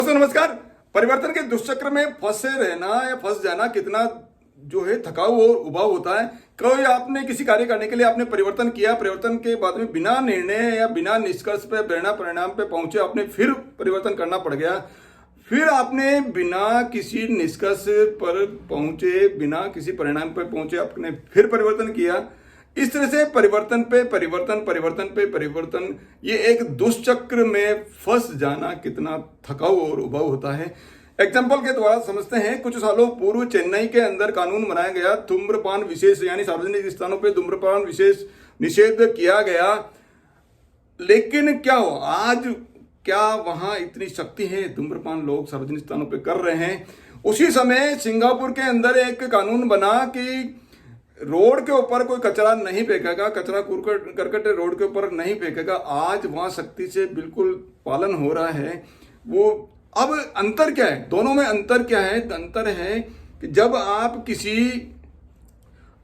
दोस्तों नमस्कार। परिवर्तन के दुष्चक्र में फंसे रहना या फंस जाना कितना जो है थकाऊ और उबाऊ होता है। कोई आपने किसी कार्य करने के लिए आपने परिवर्तन किया, परिवर्तन के बाद में बिना निर्णय या बिना निष्कर्ष पे बिना परिणाम पे पहुंचे आपने फिर परिवर्तन करना पड़ गया। फिर आपने बिना किसी निष्कर्ष पर पहुंचे, बिना किसी परिणाम पर पहुंचे आपने फिर परिवर्तन किया। इस तरह से परिवर्तन पे परिवर्तन, परिवर्तन पे परिवर्तन, ये एक दुष्चक्र में फंस जाना कितना थकाऊ और उबाऊ होता है। एग्जाम्पल के द्वारा समझते हैं। कुछ सालों पूर्व चेन्नई के अंदर कानून बनाया गया, धूम्रपान विशेष यानी सार्वजनिक स्थानों पे धूम्रपान विशेष निषेध किया गया। लेकिन क्या हो, आज क्या वहां इतनी शक्ति है? धूम्रपान लोग सार्वजनिक स्थानों पे कर रहे हैं। उसी समय सिंगापुर के अंदर एक कानून बना कि रोड के ऊपर कोई कचरा नहीं फेंकेगा, कचरा करकट रोड के ऊपर नहीं फेंकेगा। आज वहां सख्ती से बिल्कुल पालन हो रहा है। वो अब अंतर क्या है, दोनों में अंतर क्या है? अंतर है कि जब आप किसी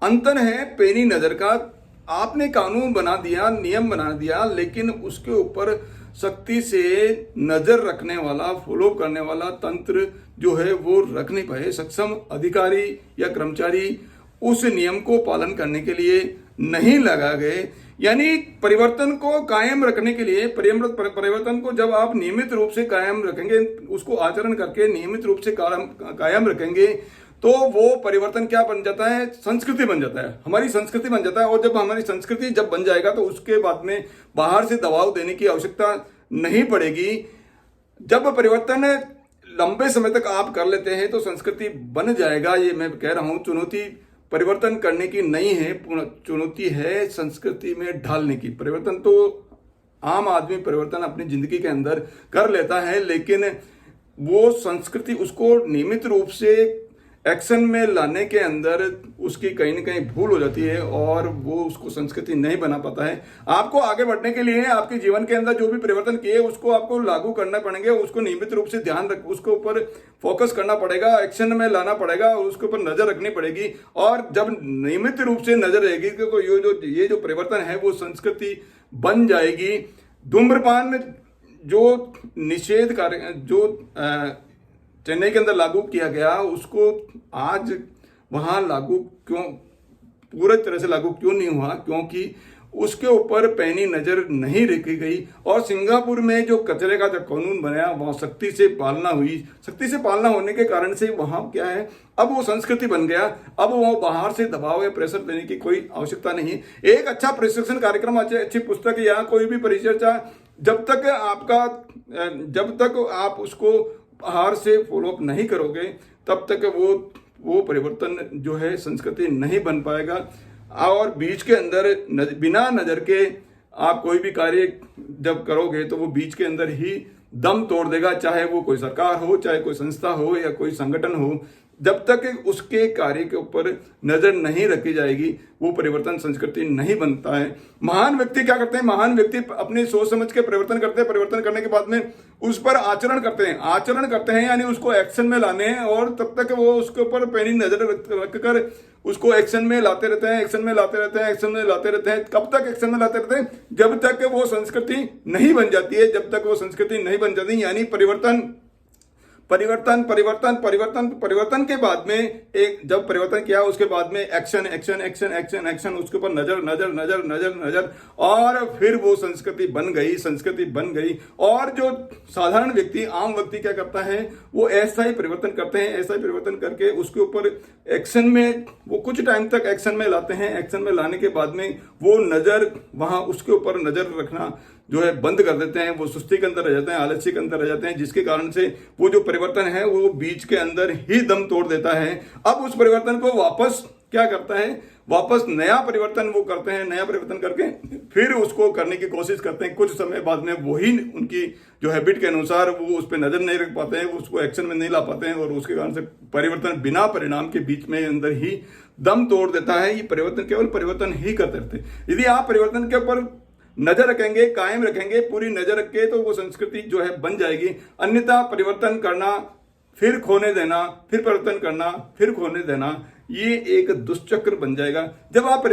अंतर है पैनी नजर का, आपने कानून बना दिया, नियम बना दिया, लेकिन उसके ऊपर सख्ती से नजर रखने वाला, फॉलो करने वाला तंत्र जो है वो रख नहीं पाए। सक्षम अधिकारी या कर्मचारी उस नियम को पालन करने के लिए नहीं लगा गए। यानी परिवर्तन को कायम रखने के लिए, परिवर्तन को जब आप नियमित रूप से कायम रखेंगे, उसको आचरण करके नियमित रूप से कायम रखेंगे, तो वो परिवर्तन क्या बन जाता है? संस्कृति बन जाता है, हमारी संस्कृति बन जाता है। और जब हमारी संस्कृति जब बन जाएगा तो उसके बाद में बाहर से दबाव देने की आवश्यकता नहीं पड़ेगी। जब परिवर्तन लंबे समय तक आप कर लेते हैं तो संस्कृति बन जाएगा। ये मैं कह रहा हूं, चुनौती परिवर्तन करने की नहीं है, चुनौती है संस्कृति में ढालने की। परिवर्तन तो आम आदमी परिवर्तन अपनी जिंदगी के अंदर कर लेता है, लेकिन वो संस्कृति उसको नियमित रूप से एक्शन में लाने के अंदर उसकी कहीं ना कहीं भूल हो जाती है और वो उसको संस्कृति नहीं बना पाता है। आपको आगे बढ़ने के लिए आपके जीवन के अंदर जो भी परिवर्तन किए उसको आपको लागू करना पड़ेंगे, उसको नियमित रूप से ध्यान रख, उसके ऊपर फोकस करना पड़ेगा, एक्शन में लाना पड़ेगा और उसके ऊपर नजर रखनी पड़ेगी। और जब नियमित रूप से नजर रहेगी तो ये जो परिवर्तन है वो संस्कृति बन जाएगी। धूम्रपान जो निषेध कार्य जो चेन्नई के अंदर लागू किया गया, उसको आज वहां लागू क्यों, पूरी तरह से लागू क्यों नहीं हुआ? क्योंकि उसके ऊपर पैनी नजर नहीं रखी गई। और सिंगापुर में जो कचरे का जो कानून बनाया वहां सख्ती से पालना हुई। सख्ती से पालना होने के कारण से वहां क्या है, अब वो संस्कृति बन गया। अब वो बाहर से दबाव या प्रेशर देने की कोई आवश्यकता नहीं है। एक अच्छा प्रशिक्षण कार्यक्रम, अच्छी पुस्तक या कोई भी परिचर्चा, जब तक आप उसको बाहर से फॉलोअप नहीं करोगे तब तक वो परिवर्तन जो है संस्कृति नहीं बन पाएगा। और बीच के अंदर बिना नजर के आप कोई भी कार्य जब करोगे तो वो बीच के अंदर ही दम तोड़ देगा, चाहे वो कोई सरकार हो, चाहे कोई संस्था हो या कोई संगठन हो। जब तक उसके कार्य के ऊपर नजर नहीं रखी जाएगी वो परिवर्तन संस्कृति नहीं बनता है। महान व्यक्ति क्या करते हैं? महान व्यक्ति अपनी सोच समझ के परिवर्तन करते हैं। परिवर्तन करने के बाद में उस पर आचरण करते हैं यानी उसको एक्शन में लाने हैं। और तब तक वो उसके ऊपर पैनी नजर रखकर उसको एक्शन में लाते रहते हैं, एक्शन में लाते रहते हैं, एक्शन में लाते रहते हैं। कब तक एक्शन में लाते रहते हैं? जब तक वो संस्कृति नहीं बन जाती है। जब तक वो संस्कृति नहीं बन जाती, यानी परिवर्तन के बाद में एक जब परिवर्तन किया उसके बाद में एक्शन, उसके ऊपर नजर और फिर वो संस्कृति बन गई। और जो साधारण व्यक्ति, आम व्यक्ति क्या करता है, वो ऐसा ही परिवर्तन करते हैं। ऐसा ही परिवर्तन करके उसके ऊपर एक्शन में वो कुछ टाइम तक एक्शन में लाते हैं। एक्शन में लाने के बाद में वो नजर वहां उसके ऊपर नजर रखना जो है बंद कर देते हैं। वो सुस्ती के अंदर रह जाते हैं, आलस्य के अंदर रह जाते हैं, जिसके कारण से वो जो परिवर्तन है वो बीच के अंदर ही दम तोड़ देता है। अब उस परिवर्तन को वापस क्या करता है, वापस नया परिवर्तन वो करते हैं। नया परिवर्तन करके फिर उसको करने की कोशिश करते हैं। कुछ समय बाद में वही उनकी जो हैबिट के अनुसार वो उस पर नजर नहीं रख पाते हैं, उसको एक्शन में नहीं ला पाते हैं और उसके कारण से परिवर्तन बिना परिणाम के बीच में अंदर ही दम तोड़ देता है। ये परिवर्तन केवल परिवर्तन ही करते रहते हैं। यदि आप परिवर्तन के ऊपर नजर रखेंगे, कायम रखेंगे, पूरी नजर रख के, तो वो संस्कृति जो है बन जाएगी। अन्यथा परिवर्तन करना, फिर खोने देना, फिर परिवर्तन करना, फिर खोने देना, ये एक दुष्चक्र बन जाएगा। जब आप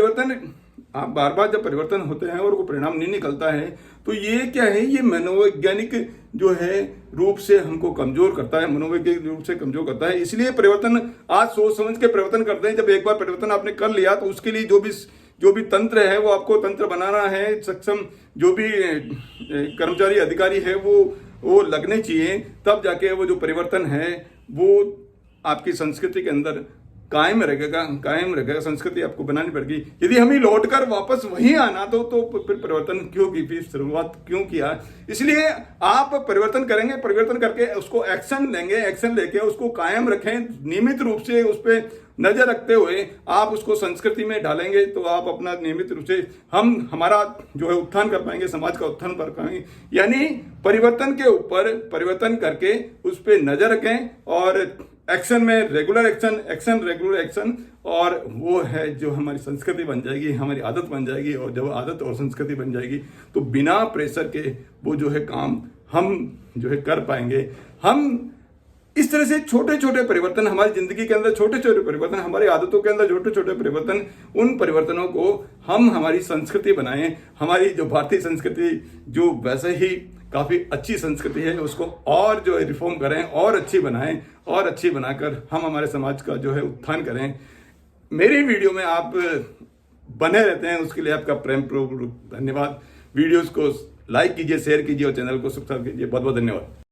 बार बार जब परिवर्तन होते हैं और वो परिणाम नहीं निकलता है तो ये क्या है, ये मनोवैज्ञानिक जो है रूप से हमको कमजोर करता है, मनोवैज्ञानिक रूप से कमजोर करता है। इसलिए परिवर्तन आज सोच समझ के परिवर्तन करते हैं। जब एक बार परिवर्तन आपने कर लिया तो उसके लिए जो भी तंत्र है वो आपको तंत्र बनाना है, सक्षम जो भी कर्मचारी अधिकारी है वो लगने चाहिए, तब जाके वो जो परिवर्तन है वो आपकी संस्कृति के अंदर कायम रहेगा। संस्कृति आपको बनानी पड़ेगी। यदि हमें लौटकर वापस वहीं आना तो फिर परिवर्तन क्यों की, फिर शुरुआत क्यों किया। इसलिए आप परिवर्तन करेंगे, परिवर्तन करके उसको एक्शन लेंगे, एक्शन लेके उसको कायम रखें, नियमित रूप से उस पर नजर रखते हुए आप उसको संस्कृति में ढालेंगे तो आप अपना नियमित रूप से हमारा जो है उत्थान कर पाएंगे, समाज का उत्थान कर पाएंगे। यानी परिवर्तन के ऊपर परिवर्तन करके उस पर नजर रखें और एक्शन में रेगुलर एक्शन रेगुलर एक्शन, और वो है जो हमारी संस्कृति बन जाएगी, हमारी आदत बन जाएगी। और जब आदत और संस्कृति बन जाएगी तो बिना प्रेशर के वो जो है काम हम जो है कर पाएंगे। हम इस तरह से छोटे छोटे परिवर्तन हमारी जिंदगी के अंदर, छोटे छोटे परिवर्तन हमारी आदतों के अंदर, छोटे छोटे परिवर्तन, उन परिवर्तनों को हम हमारी संस्कृति बनाएं। हमारी जो भारतीय संस्कृति जो वैसे ही काफी अच्छी संस्कृति है, उसको और जो है रिफॉर्म करें और अच्छी बनाएं, और अच्छी बनाकर हम हमारे समाज का जो है उत्थान करें। मेरी वीडियो में आप बने रहते हैं, उसके लिए आपका प्रेम पूर्वक धन्यवाद। वीडियोस को लाइक कीजिए, शेयर कीजिए और चैनल को सब्सक्राइब कीजिए। बहुत बहुत धन्यवाद।